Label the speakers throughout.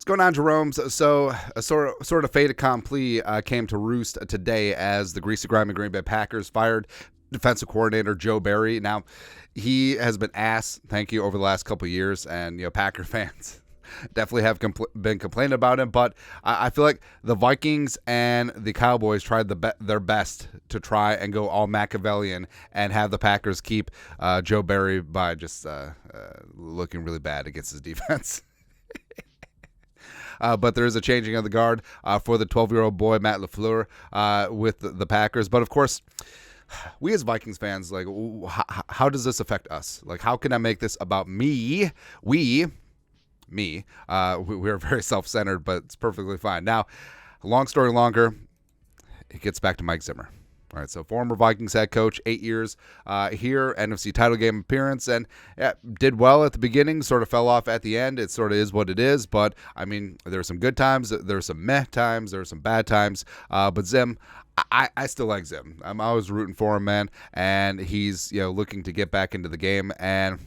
Speaker 1: Going on, Jerome? So a sort of fait accompli came to roost today as the Greasy, Grimy Green Bay Packers fired defensive coordinator Joe Barry. Now, he has been ass, thank you, over the last couple of years, and Packer fans definitely have been complaining about him. But I feel like the Vikings and the Cowboys tried their best to try and go all Machiavellian and have the Packers keep Joe Barry by just looking really bad against his defense. But there is a changing of the guard for the 12-year-old boy, Matt LaFleur, with the Packers. But, of course, we as Vikings fans, like, how does this affect us? Like, how can I make this about me? We're very self-centered, but it's perfectly fine. Now, long story longer, it gets back to Mike Zimmer. All right, so former Vikings head coach, 8 years here, NFC title game appearance, and did well at the beginning, sort of fell off at the end. It sort of is what it is, but, I mean, there are some good times, there are some meh times, there are some bad times, but Zim, I still like Zim. I'm always rooting for him, man, and he's looking to get back into the game, and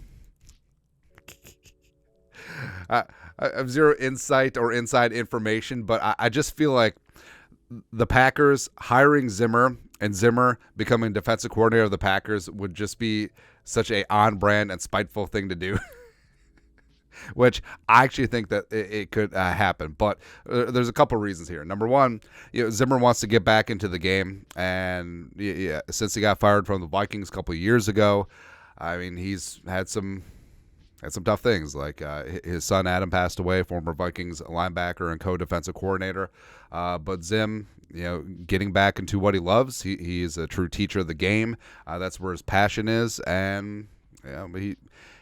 Speaker 1: I have zero insight or inside information, but I just feel like the Packers hiring Zimmer and Zimmer becoming defensive coordinator of the Packers would just be such a on-brand and spiteful thing to do, which I actually think that it could happen. But there's a couple reasons here. Number one, Zimmer wants to get back into the game, and since he got fired from the Vikings a couple of years ago, I mean, he's had some tough things, like his son Adam passed away, former Vikings linebacker and co-defensive coordinator. But Zim, getting back into what he loves, he is a true teacher of the game. That's where his passion is, and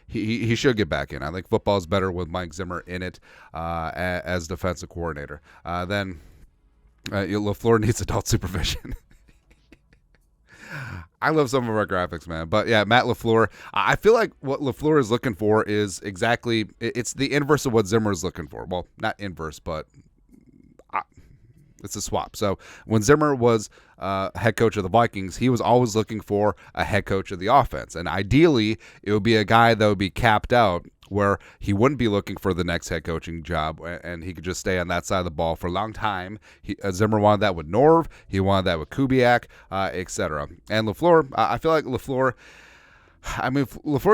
Speaker 1: he should get back in. I think football is better with Mike Zimmer in it as defensive coordinator. Then LaFleur needs adult supervision. I love some of our graphics, man. But, yeah, Matt LaFleur. I feel like what LaFleur is looking for is exactly – it's the inverse of what Zimmer is looking for. Well, not inverse, but it's a swap. So when Zimmer was head coach of the Vikings, he was always looking for a head coach of the offense. And ideally, it would be a guy that would be capped out where he wouldn't be looking for the next head coaching job, and he could just stay on that side of the ball for a long time. Zimmer wanted that with Norv. He wanted that with Kubiak, etc. And LaFleur, I feel like LaFleur's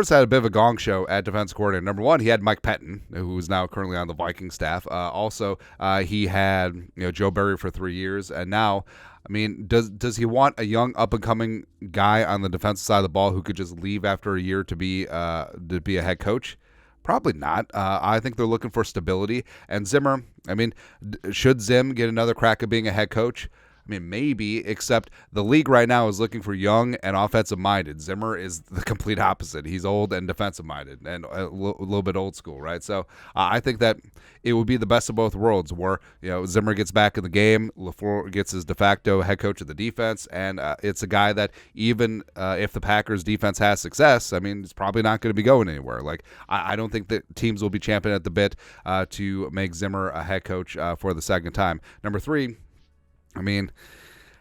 Speaker 1: had a bit of a gong show at defensive coordinator. Number one, he had Mike Pettin, who is now currently on the Viking staff. Also, he had Joe Barry for 3 years, and now, I mean, does he want a young up-and-coming guy on the defensive side of the ball who could just leave after a year to be a head coach? Probably not. I think they're looking for stability. And Zimmer, I mean, should Zim get another crack at being a head coach? I mean, maybe, except the league right now is looking for young and offensive-minded. Zimmer is the complete opposite. He's old and defensive-minded and a little bit old school, right? So I think that it would be the best of both worlds where, Zimmer gets back in the game, LaFleur gets his de facto head coach of the defense, and it's a guy that even if the Packers' defense has success, I mean, it's probably not going to be going anywhere. Like, I don't think that teams will be champing at the bit to make Zimmer a head coach for the second time. Number three, I mean,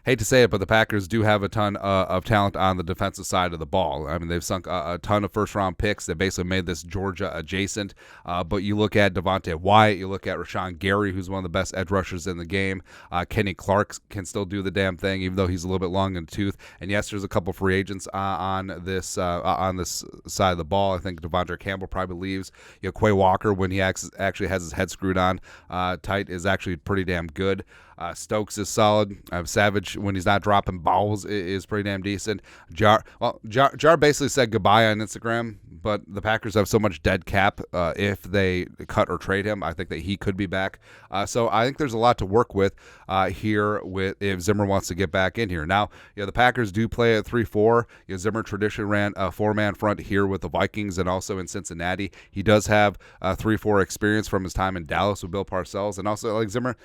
Speaker 1: hate to say it, but the Packers do have a ton of talent on the defensive side of the ball. I mean, they've sunk a ton of first-round picks. They basically made this Georgia adjacent. But you look at Devontae Wyatt, you look at Rashawn Gary, who's one of the best edge rushers in the game. Kenny Clark can still do the damn thing, even though he's a little bit long in the tooth. And yes, there's a couple free agents on this side of the ball. I think Devondre Campbell probably leaves. Quay Walker, when he actually has his head screwed on tight, is actually pretty damn good. Stokes is solid. Savage, when he's not dropping balls, is pretty damn decent. Jar basically said goodbye on Instagram, but the Packers have so much dead cap if they cut or trade him. I think that he could be back. So I think there's a lot to work with here if Zimmer wants to get back in here. Now, the Packers do play at 3-4. Zimmer traditionally ran a four-man front here with the Vikings and also in Cincinnati. He does have 3-4 experience from his time in Dallas with Bill Parcells, and also like Zimmer's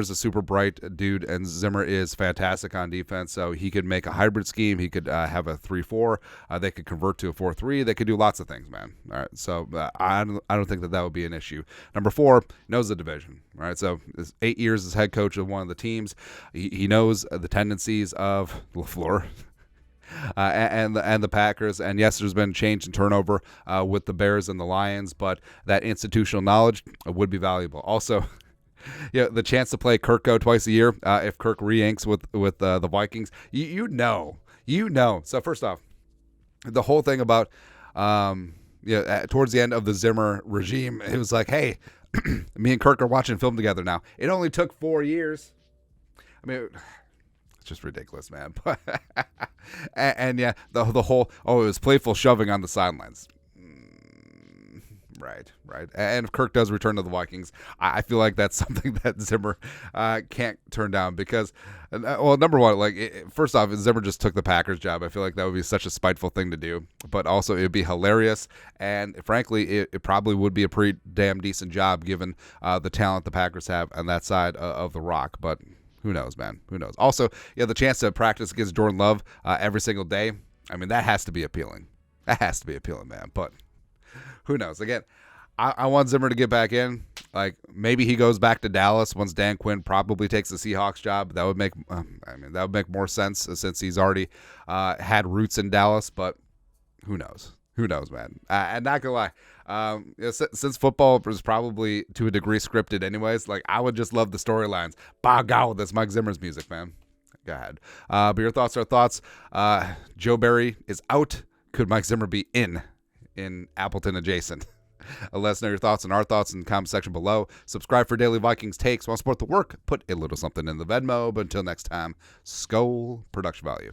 Speaker 1: a super bright dude, and Zimmer is fantastic on defense, so he could make a hybrid scheme. He could have a 3-4. They could convert to a 4-3. They could do lots of things, man. All right, so I don't think that would be an issue. Number four, knows the division. All right, so 8 years as head coach of one of the teams. He knows the tendencies of LaFleur. and the Packers. And yes, there's been change and turnover with the Bears and the Lions, but that institutional knowledge would be valuable. Also, yeah, the chance to play Kirko twice a year if Kirk re-inks with the Vikings, you know. So first off, the whole thing about towards the end of the Zimmer regime, it was like, hey, me and Kirk are watching film together now. It only took 4 years. I mean, it's just ridiculous, man. and yeah, the whole, it was playful shoving on the sidelines. Right. And if Kirk does return to the Vikings, I feel like that's something that Zimmer can't turn down because, number one, first off, Zimmer just took the Packers job. I feel like that would be such a spiteful thing to do, but also it would be hilarious, and frankly, it probably would be a pretty damn decent job given the talent the Packers have on that side of the rock, but who knows, man? Who knows? Also, the chance to practice against Jordan Love every single day, I mean, that has to be appealing. Man, but who knows? Again, I want Zimmer to get back in. Like, maybe he goes back to Dallas once Dan Quinn probably takes the Seahawks job. That would make more sense since he's already had roots in Dallas. But who knows? Who knows, man? And not gonna lie, since football was probably to a degree scripted, anyways. Like, I would just love the storylines. By God, that's Mike Zimmer's music, man. Go ahead. But your thoughts are thoughts. Joe Barry is out. Could Mike Zimmer be in Appleton adjacent? Let us know your thoughts and our thoughts in the comment section below. Subscribe for daily Vikings takes. Want to support the work? Put a little something in the Venmo. But until next time, Skol production value.